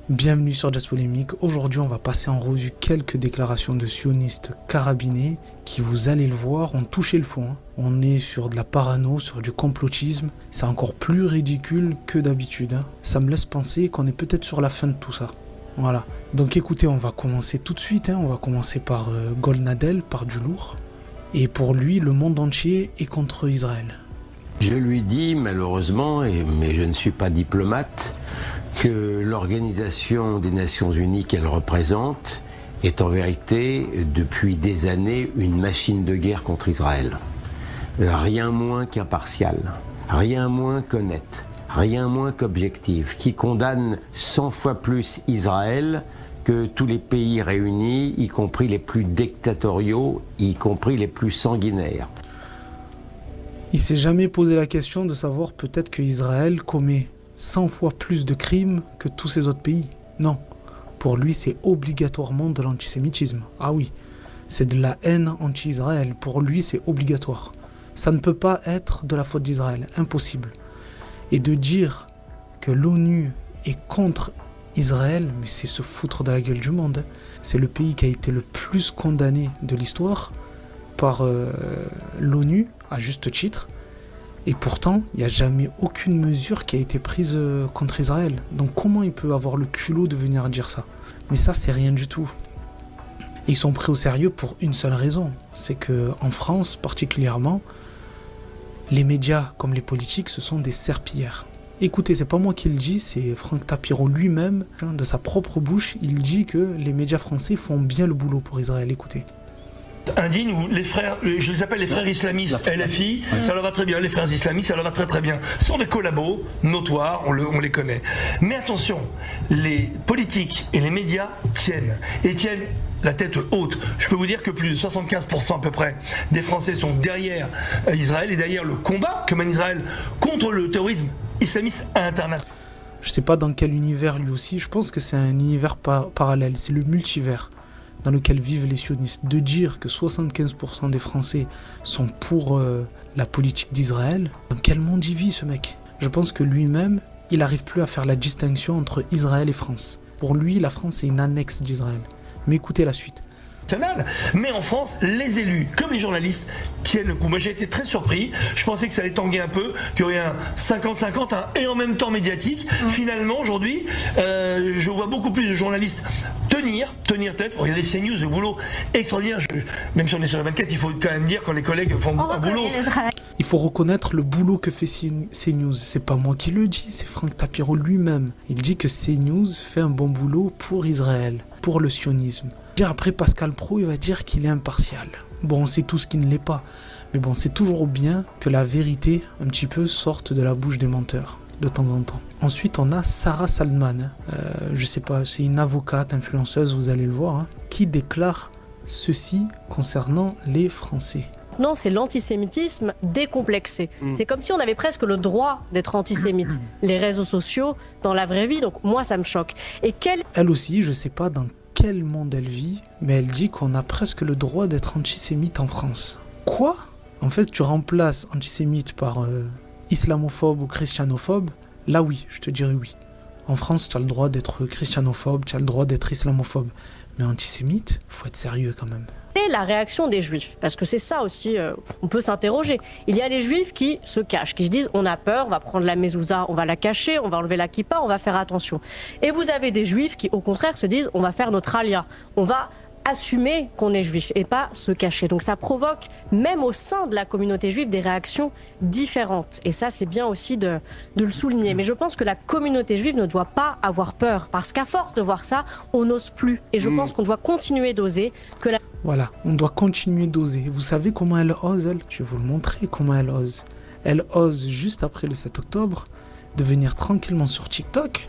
Bienvenue sur Jazz Polémique. Aujourd'hui, on va passer en revue quelques déclarations de sionistes carabinés qui, vous allez le voir, ont touché le fond. On est sur de la parano, sur du complotisme. C'est encore plus ridicule que d'habitude. Ça me laisse penser qu'on est peut-être sur la fin de tout ça. Voilà. Donc écoutez, on va commencer tout de suite. On va commencer par Golnadel, par du lourd. Et pour lui, le monde entier est contre Israël. Je lui dis malheureusement, mais je ne suis pas diplomate, que l'Organisation des Nations Unies qu'elle représente est en vérité, depuis des années, une machine de guerre contre Israël. Rien moins qu'impartial, rien moins qu'honnête, rien moins qu'objectif, qui condamne 100 fois plus Israël que tous les pays réunis, y compris les plus dictatoriaux, y compris les plus sanguinaires. Il s'est jamais posé la question de savoir peut-être que Israël commet 100 fois plus de crimes que tous ces autres pays. Non. Pour lui, c'est obligatoirement de l'antisémitisme. Ah oui, c'est de la haine anti-Israël. Pour lui, c'est obligatoire. Ça ne peut pas être de la faute d'Israël. Impossible. Et de dire que l'ONU est contre Israël, mais c'est se foutre de la gueule du monde. C'est le pays qui a été le plus condamné de l'histoire par l'ONU, à juste titre. Et pourtant, il n'y a jamais aucune mesure qui a été prise contre Israël. Donc comment il peut avoir le culot de venir dire ça? Mais ça, c'est rien du tout. Et ils sont pris au sérieux pour une seule raison. C'est qu'en France, particulièrement, les médias comme les politiques, ce sont des serpillères. Écoutez, c'est pas moi qui le dis, c'est Franck Tapiro lui-même, de sa propre bouche, il dit que les médias français font bien le boulot pour Israël. Écoutez. Indigne où les frères, je les appelle les frères islamistes LFI, ça leur va très bien, les frères islamistes, ça leur va très très bien. Ce sont des collabos notoires, on les connaît. Mais attention, les politiques et les médias tiennent la tête haute. Je peux vous dire que plus de 75% à peu près des Français sont derrière Israël et derrière le combat que mène Israël contre le terrorisme islamiste international. Je sais pas dans quel univers lui aussi, je pense que c'est un univers parallèle, c'est le multivers dans lequel vivent les sionistes. De dire que 75% des Français sont pour la politique d'Israël, dans quel monde il vit ce mec? Je pense que lui-même, il n'arrive plus à faire la distinction entre Israël et France. Pour lui, la France est une annexe d'Israël. Mais écoutez la suite. Mais en France, les élus, comme les journalistes, tiennent le coup. Moi j'ai été très surpris, je pensais que ça allait tanguer un peu, qu'il y aurait un 50-50 et en même temps médiatique. Finalement aujourd'hui, je vois beaucoup plus de journalistes tenir tête. Regardez CNews, le boulot extraordinaire. Même si on est sur la 24, il faut quand même dire quand les collègues font un boulot. Il faut reconnaître le boulot que fait CNews. C'est pas moi qui le dis, c'est Franck Tapiro lui-même. Il dit que CNews fait un bon boulot pour Israël, pour le sionisme. Après Pascal Praud, il va dire qu'il est impartial. Bon, on sait tous qu'il ne l'est pas. Mais bon, c'est toujours bien que la vérité, un petit peu, sorte de la bouche des menteurs, de temps en temps. Ensuite, on a Sarah Salman. Je sais pas, c'est une avocate, influenceuse, vous allez le voir, qui déclare ceci concernant les Français. Non, c'est l'antisémitisme décomplexé. C'est comme si on avait presque le droit d'être antisémite. Les réseaux sociaux, dans la vraie vie, donc moi, ça me choque. Et Elle aussi, je sais pas dans quel monde elle vit, mais elle dit qu'on a presque le droit d'être antisémite en France. Quoi? En fait, tu remplaces antisémite par islamophobe ou christianophobe, là oui, je te dirais oui. En France, tu as le droit d'être christianophobe, tu as le droit d'être islamophobe. Mais antisémite, faut être sérieux quand même. Et la réaction des juifs, parce que c'est ça aussi, on peut s'interroger. Il y a les juifs qui se cachent, qui se disent on a peur, on va prendre la mezouza, on va la cacher, on va enlever la kippa, on va faire attention. Et vous avez des juifs qui au contraire se disent on va faire notre alia, on va assumer qu'on est juif et pas se cacher. Donc ça provoque, même au sein de la communauté juive, des réactions différentes. Et ça, c'est bien aussi de le souligner. Mais je pense que la communauté juive ne doit pas avoir peur, parce qu'à force de voir ça, on n'ose plus. Et je pense qu'on doit continuer d'oser. Voilà, on doit continuer d'oser. Vous savez comment elle ose, elle? Je vais vous le montrer comment elle ose. Elle ose, juste après le 7 octobre, de venir tranquillement sur TikTok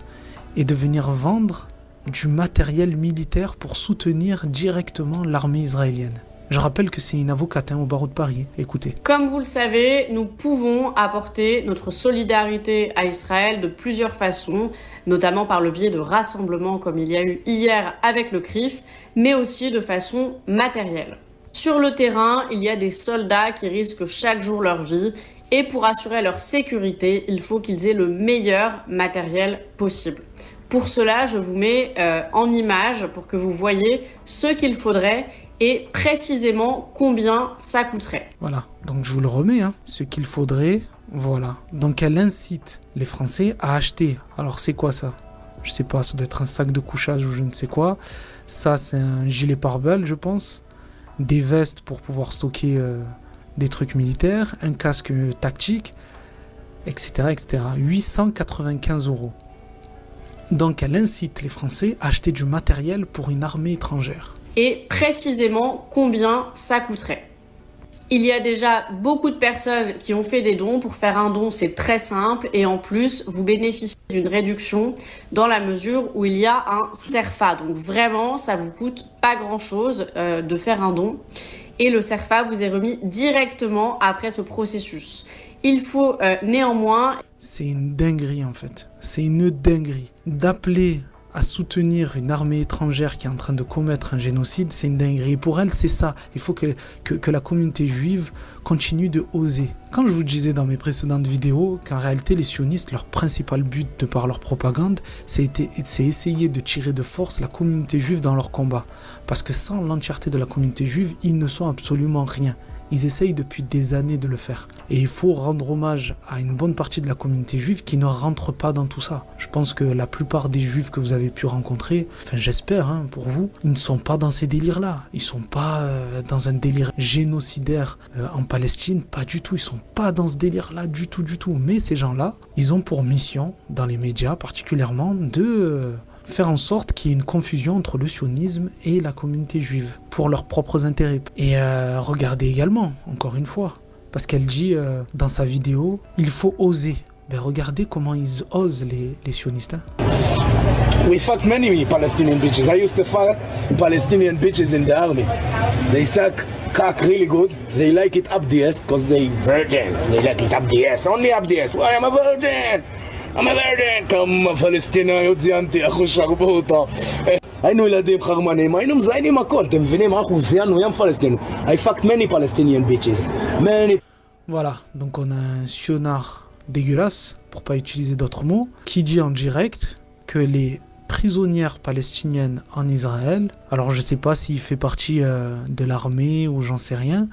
et de venir vendre du matériel militaire pour soutenir directement l'armée israélienne. Je rappelle que c'est une avocate au barreau de Paris. Écoutez. Comme vous le savez, nous pouvons apporter notre solidarité à Israël de plusieurs façons, notamment par le biais de rassemblements comme il y a eu hier avec le CRIF, mais aussi de façon matérielle. Sur le terrain, il y a des soldats qui risquent chaque jour leur vie et pour assurer leur sécurité, il faut qu'ils aient le meilleur matériel possible. Pour cela, je vous mets en image pour que vous voyez ce qu'il faudrait et précisément combien ça coûterait. Voilà, donc je vous le remets, ce qu'il faudrait, voilà. Donc elle incite les Français à acheter. Alors c'est quoi ça? Je sais pas, ça doit être un sac de couchage ou je ne sais quoi. Ça c'est un gilet pare-balles je pense. Des vestes pour pouvoir stocker des trucs militaires, un casque tactique, etc. etc. 895 €. Donc elle incite les Français à acheter du matériel pour une armée étrangère. Et précisément combien ça coûterait. Il y a déjà beaucoup de personnes qui ont fait des dons. Pour faire un don, c'est très simple. Et en plus, vous bénéficiez d'une réduction dans la mesure où il y a un CERFA. Donc vraiment, ça vous coûte pas grand-chose de faire un don. Et le CERFA vous est remis directement après ce processus. Il faut néanmoins... C'est une dinguerie en fait. C'est une dinguerie. D'appeler à soutenir une armée étrangère qui est en train de commettre un génocide, c'est une dinguerie. Et pour elle, c'est ça. Il faut que la communauté juive continue de oser. Quand je vous disais dans mes précédentes vidéos qu'en réalité, les sionistes, leur principal but de par leur propagande, c'est essayer de tirer de force la communauté juive dans leur combat. Parce que sans l'entièreté de la communauté juive, ils ne sont absolument rien. Ils essayent depuis des années de le faire. Et il faut rendre hommage à une bonne partie de la communauté juive qui ne rentre pas dans tout ça. Je pense que la plupart des juifs que vous avez pu rencontrer, enfin j'espère pour vous, ils ne sont pas dans ces délires-là. Ils ne sont pas dans un délire génocidaire en Palestine, pas du tout. Ils ne sont pas dans ce délire-là du tout, du tout. Mais ces gens-là, ils ont pour mission, dans les médias particulièrement, de... faire en sorte qu'il y ait une confusion entre le sionisme et la communauté juive pour leurs propres intérêts. Et regardez également, encore une fois, parce qu'elle dit dans sa vidéo, il faut oser. Ben regardez comment ils osent les sionistes. We fucked many Palestinian bitches. I used to fuck Palestinian bitches in the army. They suck cock really good. They like it up the ass because they virgins. They like it up the ass. Only up the ass. Well, I'm a virgin. I'm a virgin. كم فلسطيني يوزي أنت أخو شربوطة. היינו ילדים חרמנים, היינו מזיינים הכל, אתם מבינים? אנחנו זיינו ים פלסטינים. I fucked many Palestinian bitches. Many. Voilà, donc on a un sionnard dégueulasse, pour pas utiliser d'autres mots, qui dit en direct que les prisonnières palestiniennes en Israël, alors je sais pas s'il fait partie de l'armée ou j'en sais rien,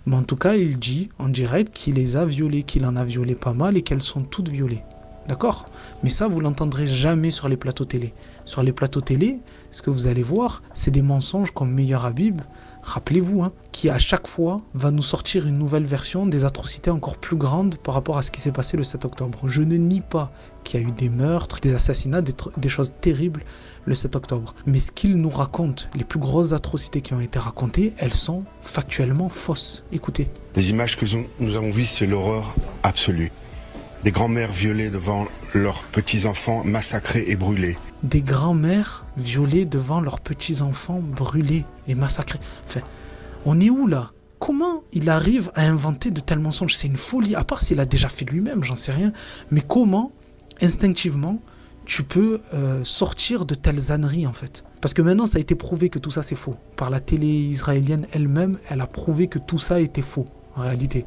mais en tout cas il dit en direct qu'il les a violées, qu'il en a violé pas mal et qu'elles sont toutes violées. D'accord? Mais ça, vous l'entendrez jamais sur les plateaux télé. Sur les plateaux télé, ce que vous allez voir, c'est des mensonges comme Meilleur Habib, rappelez-vous, qui à chaque fois va nous sortir une nouvelle version des atrocités encore plus grandes par rapport à ce qui s'est passé le 7 octobre. Je ne nie pas qu'il y a eu des meurtres, des assassinats, des choses terribles le 7 octobre. Mais ce qu'il nous raconte, les plus grosses atrocités qui ont été racontées, elles sont factuellement fausses. Écoutez. Les images que nous avons vues, c'est l'horreur absolue. Des grands-mères violées devant leurs petits-enfants massacrés et brûlés. Des grands-mères violées devant leurs petits-enfants brûlés et massacrés. Enfin, on est où là? Comment il arrive à inventer de tels mensonges? C'est une folie, à part s'il a déjà fait lui-même, j'en sais rien. Mais comment, instinctivement, tu peux sortir de telles âneries en fait? Parce que maintenant, ça a été prouvé que tout ça c'est faux. Par la télé israélienne elle-même, elle a prouvé que tout ça était faux, en réalité.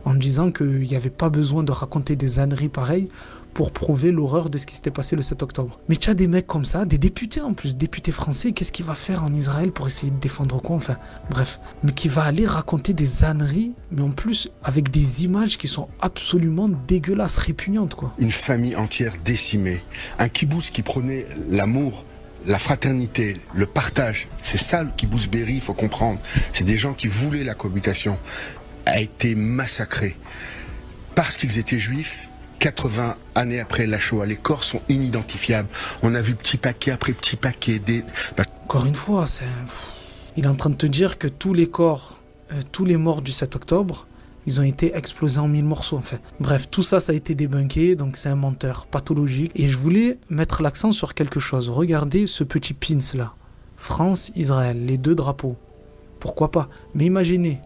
En disant qu'il n'y avait pas besoin de raconter des âneries pareilles pour prouver l'horreur de ce qui s'était passé le 7 octobre. Mais tu as des mecs comme ça, des députés en plus, députés français, qu'est-ce qu'il va faire en Israël pour essayer de défendre quoi? Enfin, bref. Mais qui va aller raconter des âneries, mais en plus avec des images qui sont absolument dégueulasses, répugnantes quoi. Une famille entière décimée. Un kibboutz qui prenait l'amour, la fraternité, le partage. C'est ça le kibboutz Be'eri, il faut comprendre. C'est des gens qui voulaient la cohabitation. A été massacré parce qu'ils étaient juifs. 80 années après la Shoah, les corps sont inidentifiables. On a vu petit paquet après petit paquet. Encore une fois, il est en train de te dire que tous les corps, tous les morts du 7 octobre, ils ont été explosés en 1000 morceaux en fait. Bref, tout ça, ça a été débunké, donc c'est un menteur pathologique. Et je voulais mettre l'accent sur quelque chose. Regardez ce petit pins là. France, Israël, les deux drapeaux. pourquoi pas. Mais imaginez,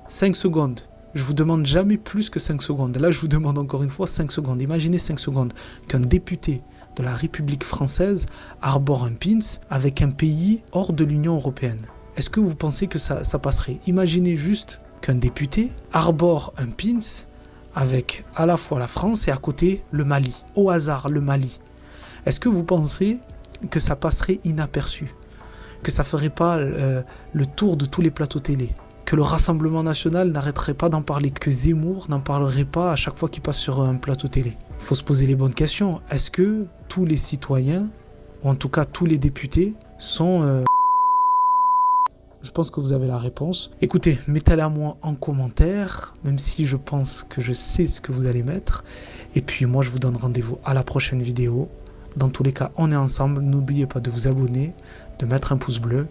5 secondes. Je vous demande jamais plus que 5 secondes. Là, je vous demande encore une fois 5 secondes. Imaginez 5 secondes qu'un député de la République française arbore un pins avec un pays hors de l'Union européenne. Est-ce que vous pensez que ça passerait? Imaginez juste qu'un député arbore un pins avec à la fois la France et à côté le Mali. Au hasard, le Mali. Est-ce que vous pensez que ça passerait inaperçu? Que ça ferait pas le tour de tous les plateaux télé? Que le Rassemblement national n'arrêterait pas d'en parler? Que Zemmour n'en parlerait pas à chaque fois qu'il passe sur un plateau télé? Il faut se poser les bonnes questions. Est-ce que tous les citoyens, ou en tout cas tous les députés, sont... Je pense que vous avez la réponse. Écoutez, mettez-la moi en commentaire, même si je pense que je sais ce que vous allez mettre. Et puis moi, je vous donne rendez-vous à la prochaine vidéo. Dans tous les cas, on est ensemble. N'oubliez pas de vous abonner, de mettre un pouce bleu.